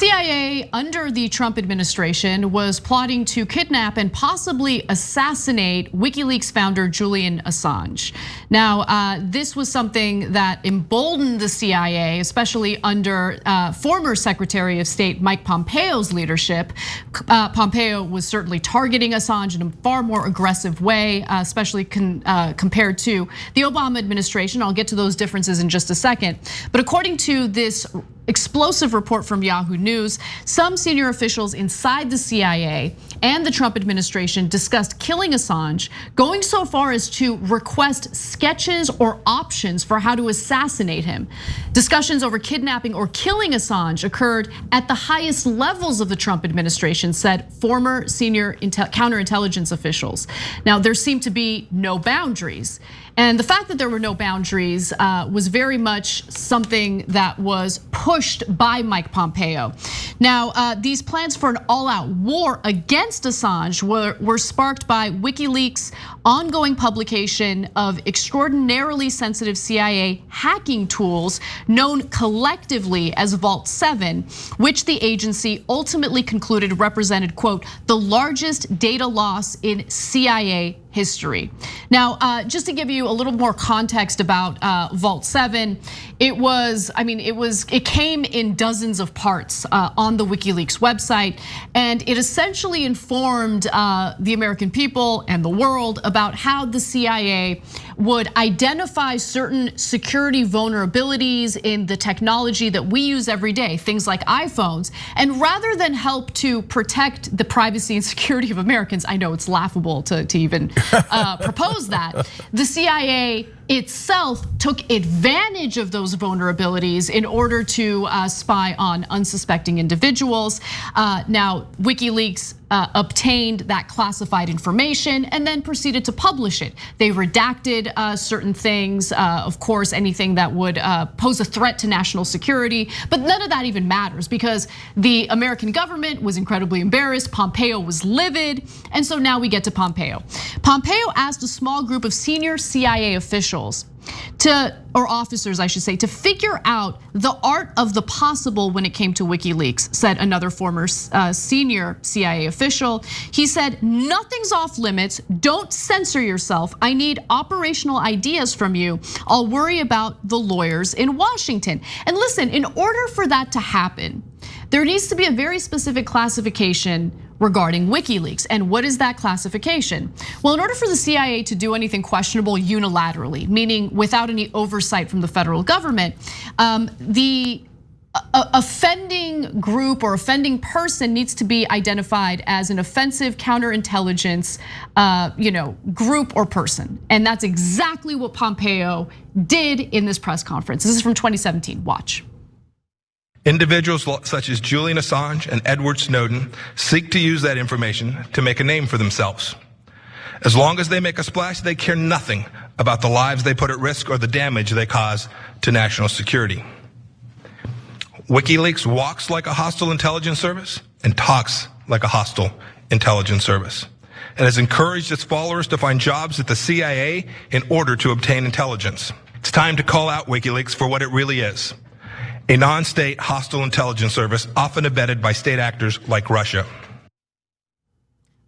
CIA under the Trump administration was plotting to kidnap and possibly assassinate WikiLeaks founder Julian Assange. Now, this was something that emboldened the CIA, especially under former Secretary of State Mike Pompeo's leadership. Pompeo was certainly targeting Assange in a far more aggressive way, especially compared to the Obama administration. I'll get to those differences in just a second. But according to this explosive report from Yahoo News, some senior officials inside the CIA and the Trump administration discussed killing Assange, going so far as to request sketches or options for how to assassinate him. Discussions over kidnapping or killing Assange occurred at the highest levels of the Trump administration, said former senior counterintelligence officials. Now, there seemed to be no boundaries. And the fact that there were no boundaries was very much something that was pushed by Mike Pompeo. Now, these plans for an all-out war against Assange were sparked by WikiLeaks' ongoing publication of extraordinarily sensitive CIA hacking tools known collectively as Vault 7, which the agency ultimately concluded represented, quote, the largest data loss in CIA history. Now, just to give you a little more context about Vault 7, it came in dozens of parts on the WikiLeaks website, and it essentially informed the American people and the world about how the CIA would identify certain security vulnerabilities in the technology that we use every day, things like iPhones. And rather than help to protect the privacy and security of Americans, I know it's laughable to even propose that, the CIA itself took advantage of those vulnerabilities in order to spy on unsuspecting individuals. Now, WikiLeaks obtained that classified information and then proceeded to publish it. They redacted certain things, of course, anything that would pose a threat to national security, but none of that even matters because the American government was incredibly embarrassed, Pompeo was livid, and so now we get to Pompeo. Pompeo asked a small group of senior CIA officials or officers, I should say, to figure out the art of the possible when it came to WikiLeaks, said another former senior CIA official. He said, nothing's off limits, don't censor yourself. I need operational ideas from you. I'll worry about the lawyers in Washington. And listen, in order for that to happen, there needs to be a very specific classification regarding WikiLeaks. And what is that classification? Well, in order for the CIA to do anything questionable unilaterally, meaning without any oversight from the federal government, the offending group or offending person needs to be identified as an offensive counterintelligence group or person. And that's exactly what Pompeo did in this press conference. This is from 2017, watch. Individuals such as Julian Assange and Edward Snowden seek to use that information to make a name for themselves. As long as they make a splash, they care nothing about the lives they put at risk or the damage they cause to national security. WikiLeaks walks like a hostile intelligence service and talks like a hostile intelligence service, and has encouraged its followers to find jobs at the CIA in order to obtain intelligence. It's time to call out WikiLeaks for what it really is. A non-state hostile intelligence service often abetted by state actors like Russia.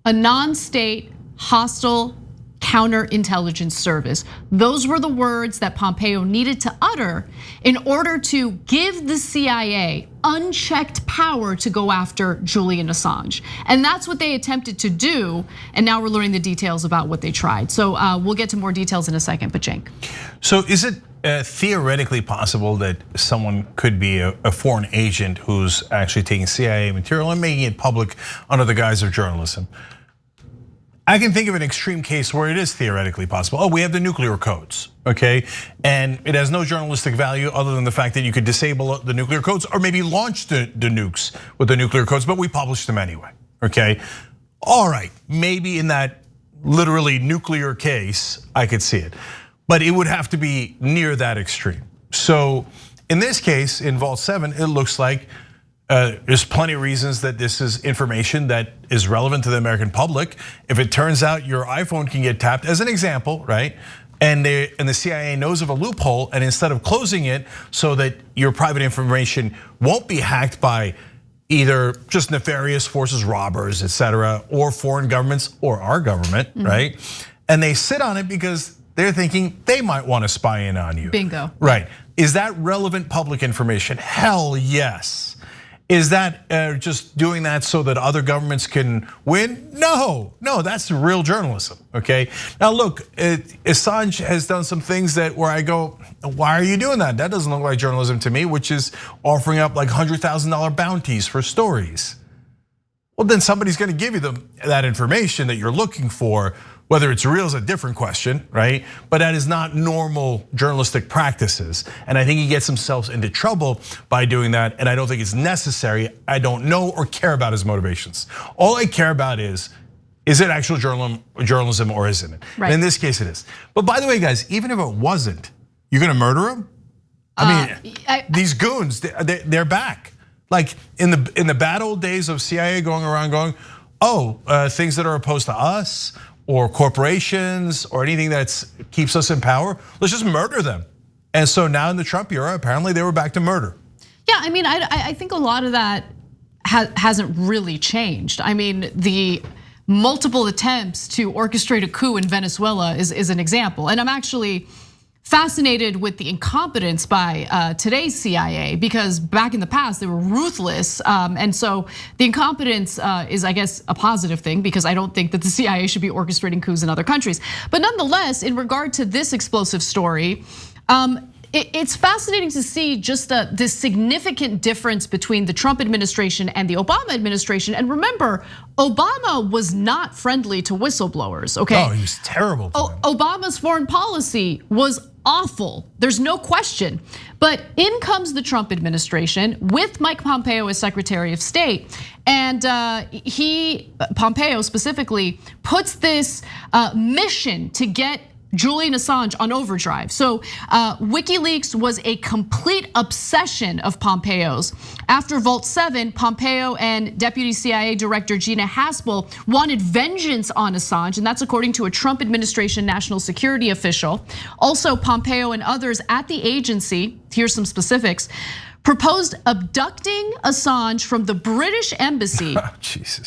A non-state hostile counterintelligence service. Those were the words that Pompeo needed to utter in order to give the CIA unchecked power to go after Julian Assange. And that's what they attempted to do. And now we're learning the details about what they tried. So we'll get to more details in a second, but Cenk. So is it theoretically possible that someone could be a foreign agent who's actually taking CIA material and making it public under the guise of journalism? I can think of an extreme case where it is theoretically possible. Oh, we have the nuclear codes, okay? And it has no journalistic value other than the fact that you could disable the nuclear codes or maybe launch the nukes with the nuclear codes, but we publish them anyway, okay? All right, maybe in that literally nuclear case, I could see it. But it would have to be near that extreme. So in this case, in Vault 7, it looks like there's plenty of reasons that this is information that is relevant to the American public. If it turns out your iPhone can get tapped, as an example, right? And the CIA knows of a loophole, and instead of closing it so that your private information won't be hacked by either just nefarious forces, robbers, etc., or foreign governments or our government, right? And they sit on it because they're thinking they might want to spy in on you. Bingo. Right. Is that relevant public information? Hell yes. Is that just doing that so that other governments can win? No, that's real journalism, okay? Now look, Assange has done some things where I go, why are you doing that? That doesn't look like journalism to me, which is offering up like $100,000 bounties for stories. Well, then somebody's gonna give you that information that you're looking for. Whether it's real is a different question, right? But that is not normal journalistic practices. And I think he gets himself into trouble by doing that. And I don't think it's necessary. I don't know or care about his motivations. All I care about is it actual journalism or isn't it? Right. And in this case it is. But by the way, guys, even if it wasn't, you're gonna murder him? I mean, these goons, they're back. Like in the bad old days of CIA going around going, things that are opposed to us, or corporations, or anything that keeps us in power, let's just murder them. And so now in the Trump era, apparently they were back to murder. Yeah, I mean, I think a lot of that hasn't really changed. I mean, the multiple attempts to orchestrate a coup in Venezuela is an example. And I'm actually fascinated with the incompetence by today's CIA, because back in the past they were ruthless, and so the incompetence is, I guess, a positive thing, because I don't think that the CIA should be orchestrating coups in other countries. But nonetheless, in regard to this explosive story, it's fascinating to see just the significant difference between the Trump administration and the Obama administration. And remember, Obama was not friendly to whistleblowers, okay? Oh, he was terrible to them. Obama's foreign policy was awful, there's no question. But in comes the Trump administration with Mike Pompeo as Secretary of State. And Pompeo specifically, puts this mission to get Julian Assange on overdrive. So WikiLeaks was a complete obsession of Pompeo's. After Vault 7, Pompeo and Deputy CIA Director Gina Haspel wanted vengeance on Assange, and that's according to a Trump administration national security official. Also, Pompeo and others at the agency, here's some specifics, proposed abducting Assange from the British embassy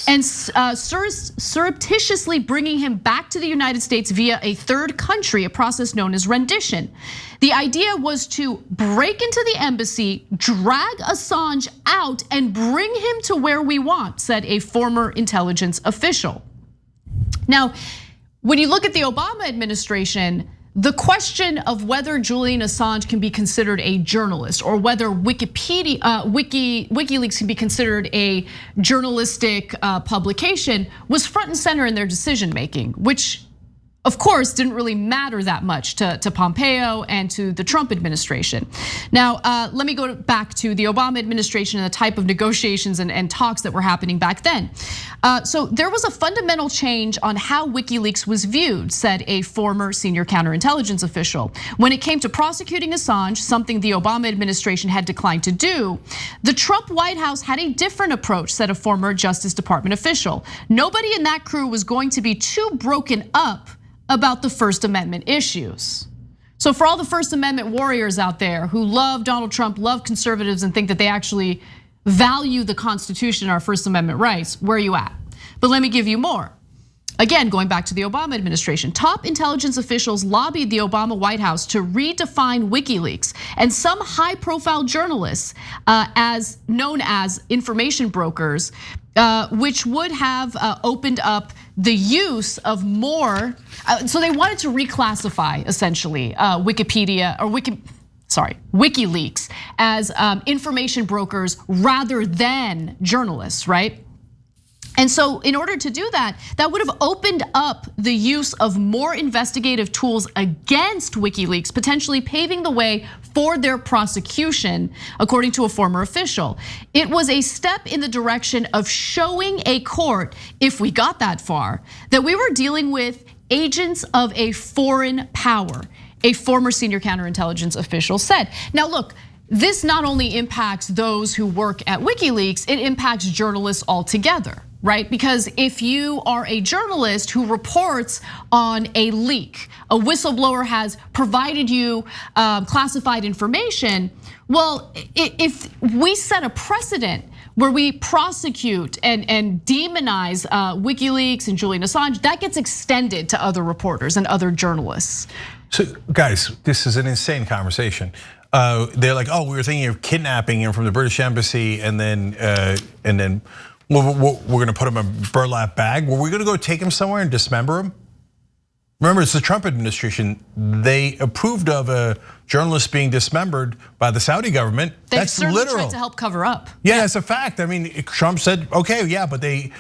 and surreptitiously bringing him back to the United States via a third country, a process known as rendition. The idea was to break into the embassy, drag Assange out, and bring him to where we want, said a former intelligence official. Now, when you look at the Obama administration, the question of whether Julian Assange can be considered a journalist, or whether WikiLeaks can be considered a journalistic publication, was front and center in their decision making, which of course didn't really matter that much to Pompeo and to the Trump administration. Now, let me go back to the Obama administration and the type of negotiations and talks that were happening back then. So there was a fundamental change on how WikiLeaks was viewed, said a former senior counterintelligence official. When it came to prosecuting Assange, something the Obama administration had declined to do, the Trump White House had a different approach, said a former Justice Department official. Nobody in that crew was going to be too broken up about the First Amendment issues. So for all the First Amendment warriors out there who love Donald Trump, love conservatives, and think that they actually value the Constitution and our First Amendment rights, where are you at? But let me give you more. Again, going back to the Obama administration, top intelligence officials lobbied the Obama White House to redefine WikiLeaks, and some high-profile journalists, as known as information brokers, which would have opened up the use of more. So they wanted to reclassify essentially WikiLeaks as information brokers rather than journalists, right? And so in order to do that, that would have opened up the use of more investigative tools against WikiLeaks, potentially paving the way for their prosecution, according to a former official. It was a step in the direction of showing a court, if we got that far, that we were dealing with agents of a foreign power, a former senior counterintelligence official said. Now look, this not only impacts those who work at WikiLeaks, it impacts journalists altogether, right? Because if you are a journalist who reports on a leak, a whistleblower has provided you classified information, well, if we set a precedent where we prosecute and demonize WikiLeaks and Julian Assange, that gets extended to other reporters and other journalists. So guys, this is an insane conversation. They're like, oh, we were thinking of kidnapping him from the British embassy, and then we're gonna put him in a burlap bag. Were we gonna go take him somewhere and dismember him? Remember, it's the Trump administration. They approved of a journalist being dismembered by the Saudi government. That's certainly literal. Tried to help cover up. Yeah, that's a fact. I mean, Trump said, okay, yeah, but they,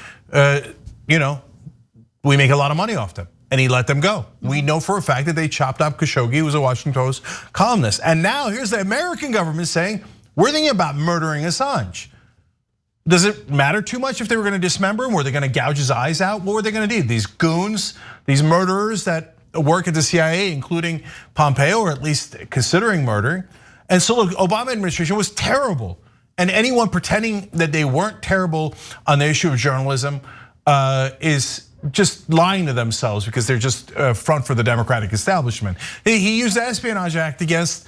we make a lot of money off them. And he let them go. We know for a fact that they chopped up Khashoggi, who was a Washington Post columnist. And now here's the American government saying, we're thinking about murdering Assange. Does it matter too much if they were gonna dismember him? Were they gonna gouge his eyes out? What were they gonna do? These goons, these murderers that work at the CIA, including Pompeo, or at least considering murdering. And so look, Obama administration was terrible. And anyone pretending that they weren't terrible on the issue of journalism is just lying to themselves, because they're just front for the Democratic establishment. He used the Espionage Act against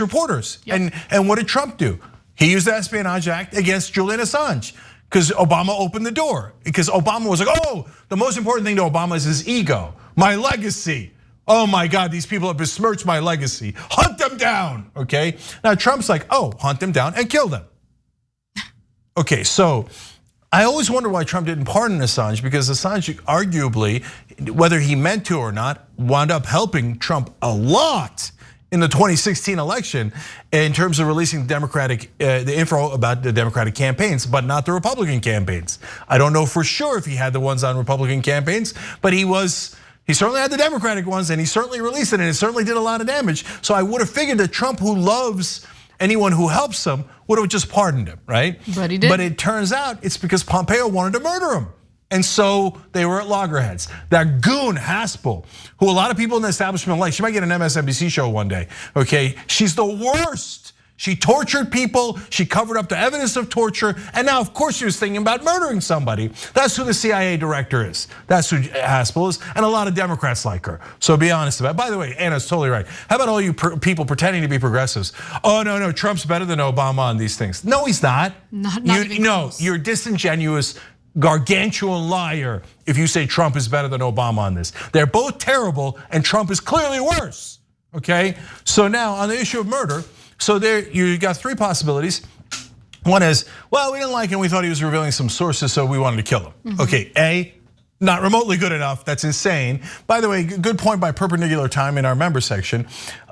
reporters. Yep. And what did Trump do? He used the Espionage Act against Julian Assange, because Obama opened the door. Because Obama was like, oh, the most important thing to Obama is his ego, my legacy. Oh my God, these people have besmirched my legacy. Hunt them down, okay? Now Trump's like, oh, hunt them down and kill them. Okay, so I always wonder why Trump didn't pardon Assange, because Assange arguably, whether he meant to or not, wound up helping Trump a lot in the 2016 election in terms of releasing the info about the Democratic campaigns, but not the Republican campaigns. I don't know for sure if he had the ones on Republican campaigns, but he certainly had the Democratic ones, and he certainly released it, and it certainly did a lot of damage. So I would have figured that Trump, who loves anyone who helps him, would have just pardoned him, right? But he did. But it turns out it's because Pompeo wanted to murder him. And so they were at loggerheads. That goon Haspel, who a lot of people in the establishment like, she might get an MSNBC show one day, okay? She's the worst. She tortured people, she covered up the evidence of torture, and now of course she was thinking about murdering somebody. That's who the CIA director is. That's who Haspel is, and a lot of Democrats like her. So be honest about it. By the way, Anna's totally right. How about all you people pretending to be progressives? Oh no, Trump's better than Obama on these things. No, he's not. Not even close. You're disingenuous, gargantuan liar if you say Trump is better than Obama on this. They're both terrible, and Trump is clearly worse, okay? So now on the issue of murder, so there you got three possibilities. One is, well, we didn't like him, we thought he was revealing some sources, so we wanted to kill him. Okay, A, not remotely good enough, that's insane. By the way, good point by Perpendicular Time in our member section.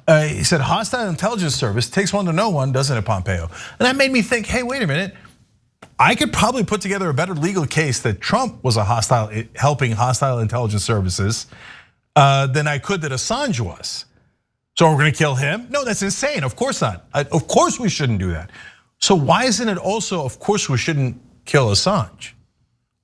He said, hostile intelligence service takes one to know one, doesn't it, Pompeo? And that made me think, hey, wait a minute. I could probably put together a better legal case that Trump was helping hostile intelligence services than I could that Assange was. So we're gonna kill him? No, that's insane, of course not. Of course we shouldn't do that. So why isn't it also, of course we shouldn't kill Assange?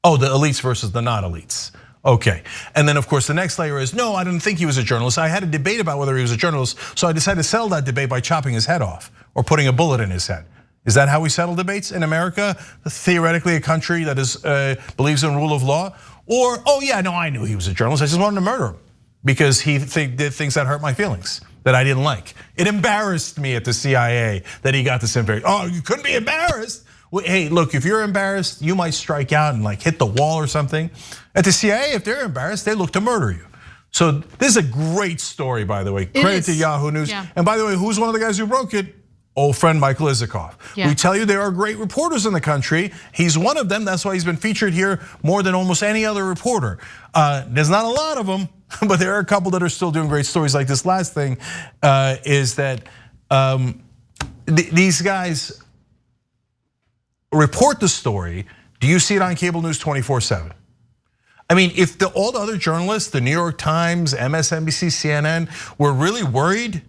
Oh, the elites versus the not elites. Okay, and then of course the next layer is, no, I didn't think he was a journalist. I had a debate about whether he was a journalist, so I decided to settle that debate by chopping his head off or putting a bullet in his head. Is that how we settle debates in America? Theoretically a country that is believes in rule of law? Or, oh yeah, no, I knew he was a journalist, I just wanted to murder him because he did things that hurt my feelings, that I didn't like. It embarrassed me at the CIA that he got this information. Oh, you couldn't be embarrassed? Well, hey, look, if you're embarrassed, you might strike out and like hit the wall or something. At the CIA, if they're embarrassed, they look to murder you. So this is a great story, by the way. Credit to Yahoo News. Yeah. And by the way, who's one of the guys who broke it? Old friend Michael Isikoff. Yeah. We tell you there are great reporters in the country. He's one of them, that's why he's been featured here more than almost any other reporter. There's not a lot of them, but there are a couple that are still doing great stories. Like this last thing is that these guys report the story. Do you see it on cable news 24/7? I mean, if all the other journalists, the New York Times, MSNBC, CNN, were really worried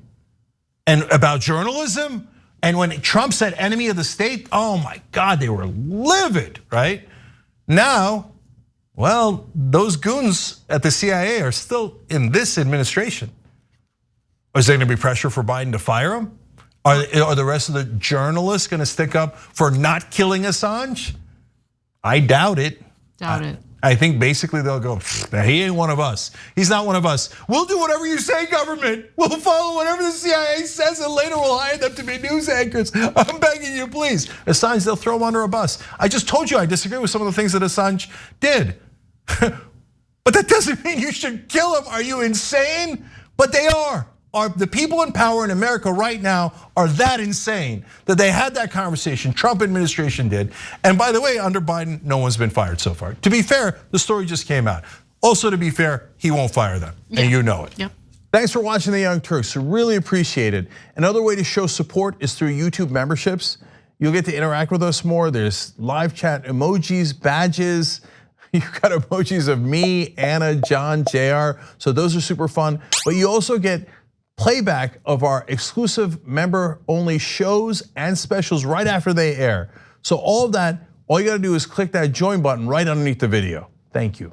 and about journalism, and when Trump said enemy of the state, oh my God, they were livid, right? Now, well, those goons at the CIA are still in this administration. Is there gonna be pressure for Biden to fire him? Are the rest of the journalists gonna stick up for not killing Assange? I doubt it. Doubt it. I think basically they'll go, he ain't one of us. He's not one of us. We'll do whatever you say, government. We'll follow whatever the CIA says, and later we'll hire them to be news anchors. I'm begging you, please. Assange, they'll throw him under a bus. I just told you I disagree with some of the things that Assange did. But that doesn't mean you should kill him. Are you insane? But they are. The people in power in America right now are that insane that they had that conversation. Trump administration did. And by the way, under Biden, no one's been fired so far. To be fair, the story just came out. Also, to be fair, he won't fire them, and you know it. Yep. Thanks for watching The Young Turks. Really appreciate it. Another way to show support is through YouTube memberships. You'll get to interact with us more. There's live chat emojis, badges. You've got emojis of me, Anna, John, JR. So those are super fun. But you also get playback of our exclusive member-only shows and specials right after they air. So all of that, all you gotta do is click that join button right underneath the video. Thank you.